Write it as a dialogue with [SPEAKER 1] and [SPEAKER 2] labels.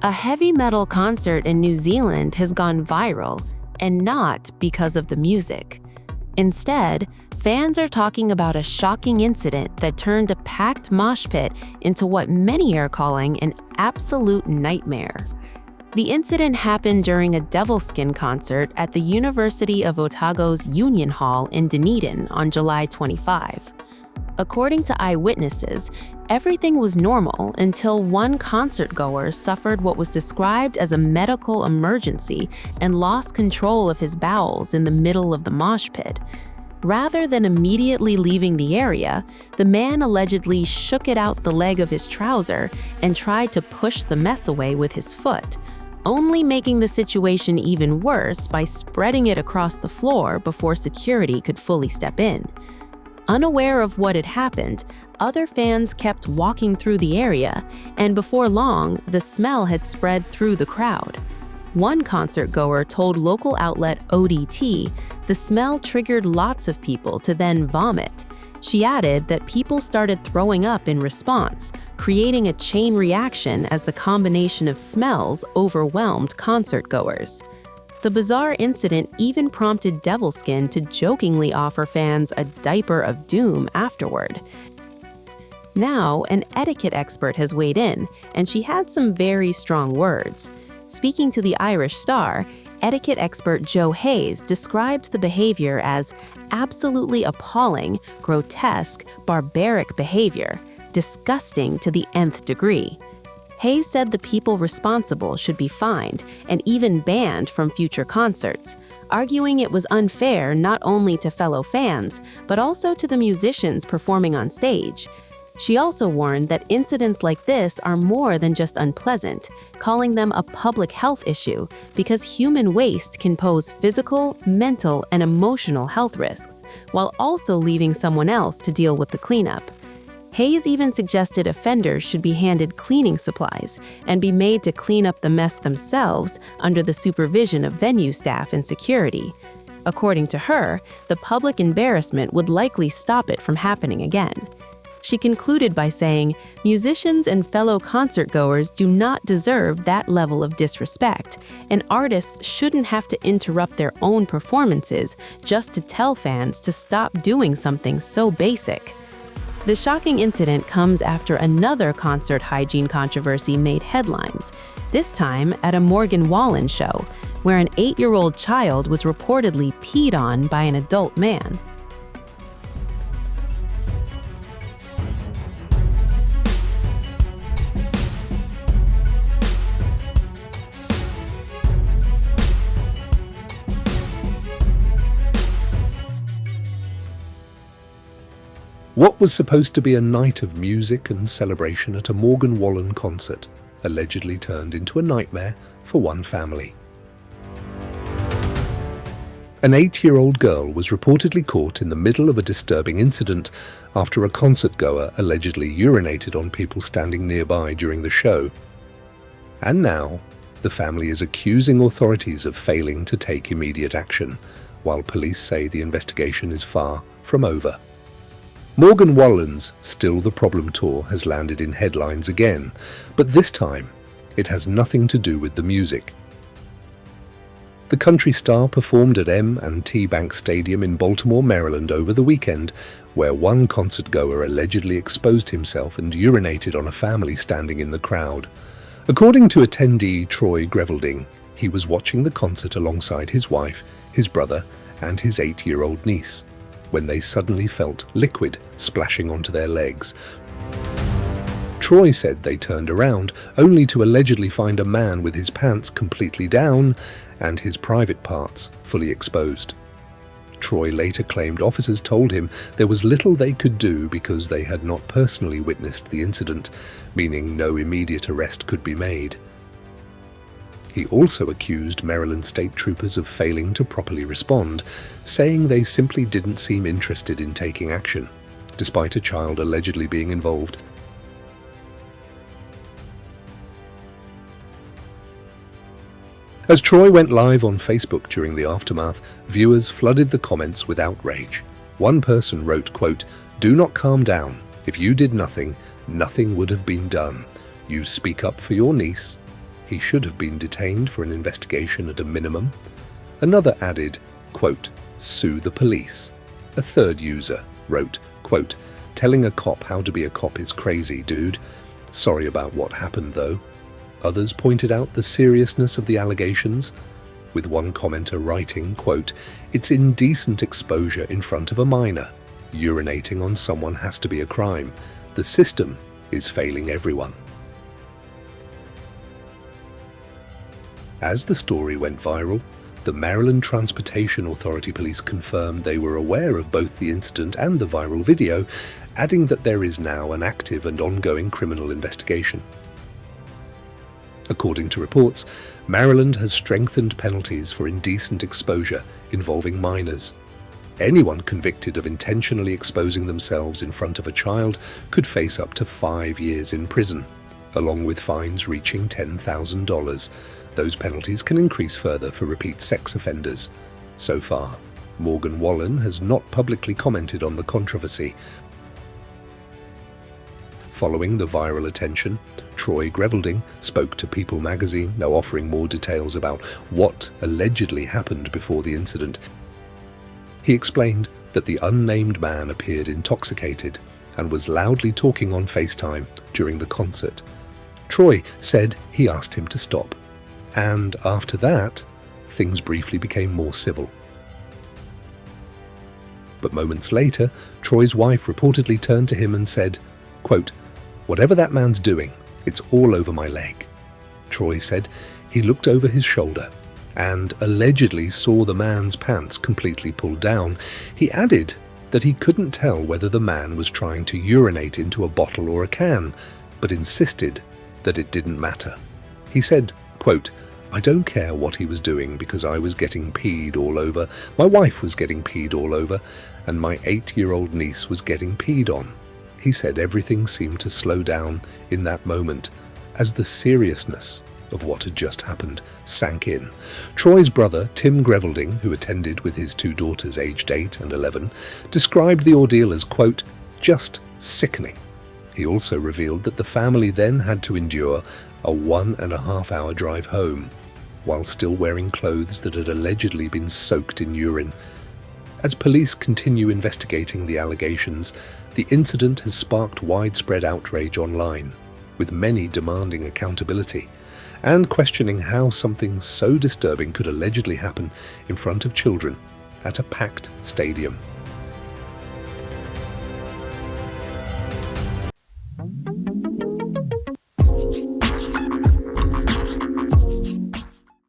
[SPEAKER 1] A heavy metal concert in New Zealand has gone viral, and not because of the music. Instead, fans are talking about a shocking incident that turned a packed mosh pit into what many are calling an absolute nightmare. The incident happened during a Devilskin concert at the University of Otago's Union Hall in Dunedin on July 25. According to eyewitnesses, everything was normal until one concertgoer suffered what was described as a medical emergency and lost control of his bowels in the middle of the mosh pit. Rather than immediately leaving the area, the man allegedly shook it out the leg of his trouser and tried to push the mess away with his foot, only making the situation even worse by spreading it across the floor before security could fully step in. Unaware of what had happened, other fans kept walking through the area, and before long, the smell had spread through the crowd. One concertgoer told local outlet ODT the smell triggered lots of people to then vomit. She added that people started throwing up in response, creating a chain reaction as the combination of smells overwhelmed concertgoers. The bizarre incident even prompted Devilskin to jokingly offer fans a diaper of doom afterward. Now, an etiquette expert has weighed in, and she had some very strong words. Speaking to the Irish Star, etiquette expert Joe Hayes described the behavior as absolutely appalling, grotesque, barbaric behavior, disgusting to the nth degree. Hayes said the people responsible should be fined and even banned from future concerts, arguing it was unfair not only to fellow fans, but also to the musicians performing on stage. She also warned that incidents like this are more than just unpleasant, calling them a public health issue because human waste can pose physical, mental, and emotional health risks, while also leaving someone else to deal with the cleanup. Hayes even suggested offenders should be handed cleaning supplies and be made to clean up the mess themselves under the supervision of venue staff and security. According to her, the public embarrassment would likely stop it from happening again. She concluded by saying, musicians and fellow concertgoers do not deserve that level of disrespect, and artists shouldn't have to interrupt their own performances just to tell fans to stop doing something so basic. The shocking incident comes after another concert hygiene controversy made headlines, this time at a Morgan Wallen show, where an 8-year-old child was reportedly peed on by an adult man.
[SPEAKER 2] What was supposed to be a night of music and celebration at a Morgan Wallen concert allegedly turned into a nightmare for one family. An 8-year-old girl was reportedly caught in the middle of a disturbing incident after a concertgoer allegedly urinated on people standing nearby during the show. And now, the family is accusing authorities of failing to take immediate action, while police say the investigation is far from over. Morgan Wallen's Still the Problem tour has landed in headlines again, but this time it has nothing to do with the music. The country star performed at M&T Bank Stadium in Baltimore, Maryland over the weekend, where one concertgoer allegedly exposed himself and urinated on a family standing in the crowd. According to attendee Troy Grevelding, he was watching the concert alongside his wife, his brother, and his 8-year-old niece, when they suddenly felt liquid splashing onto their legs. Troy said they turned around, only to allegedly find a man with his pants completely down and his private parts fully exposed. Troy later claimed officers told him there was little they could do because they had not personally witnessed the incident, meaning no immediate arrest could be made. He also accused Maryland state troopers of failing to properly respond, saying they simply didn't seem interested in taking action, despite a child allegedly being involved. As Troy went live on Facebook during the aftermath, viewers flooded the comments with outrage. One person wrote, quote, "Do not calm down. If you did nothing, nothing would have been done. You speak up for your niece. he should have been detained for an investigation at a minimum. Another added, quote, "Sue the police." A third user wrote, quote, "Telling a cop how to be a cop is crazy, dude. Sorry about what happened, though." Others pointed out the seriousness of the allegations, with one commenter writing, quote, "It's indecent exposure in front of a minor. Urinating on someone has to be a crime. The system is failing everyone." As the story went viral, the Maryland Transportation Authority police confirmed they were aware of both the incident and the viral video, adding that there is now an active and ongoing criminal investigation. According to reports, Maryland has strengthened penalties for indecent exposure involving minors. Anyone convicted of intentionally exposing themselves in front of a child could face up to 5 years in prison, along with fines reaching $10,000. Those penalties can increase further for repeat sex offenders. So far, Morgan Wallen has not publicly commented on the controversy. Following the viral attention, Troy Grevelding spoke to People magazine, now offering more details about what allegedly happened before the incident. He explained that the unnamed man appeared intoxicated and was loudly talking on FaceTime during the concert. Troy said he asked him to stop, and after that, things briefly became more civil. But moments later, Troy's wife reportedly turned to him and said, quote, "Whatever that man's doing, it's all over my leg." Troy said he looked over his shoulder and allegedly saw the man's pants completely pulled down. He added that he couldn't tell whether the man was trying to urinate into a bottle or a can, but insisted that it didn't matter. He said, quote, "I don't care what he was doing because I was getting peed all over, my wife was getting peed all over, and my 8-year-old niece was getting peed on." He said everything seemed to slow down in that moment as the seriousness of what had just happened sank in. Troy's brother, Tim Grevelding, who attended with his 2 daughters aged 8 and 11, described the ordeal as, quote, "just sickening." He also revealed that the family then had to endure a 1.5-hour drive home, while still wearing clothes that had allegedly been soaked in urine. As police continue investigating the allegations, the incident has sparked widespread outrage online, with many demanding accountability and questioning how something so disturbing could allegedly happen in front of children at a packed stadium.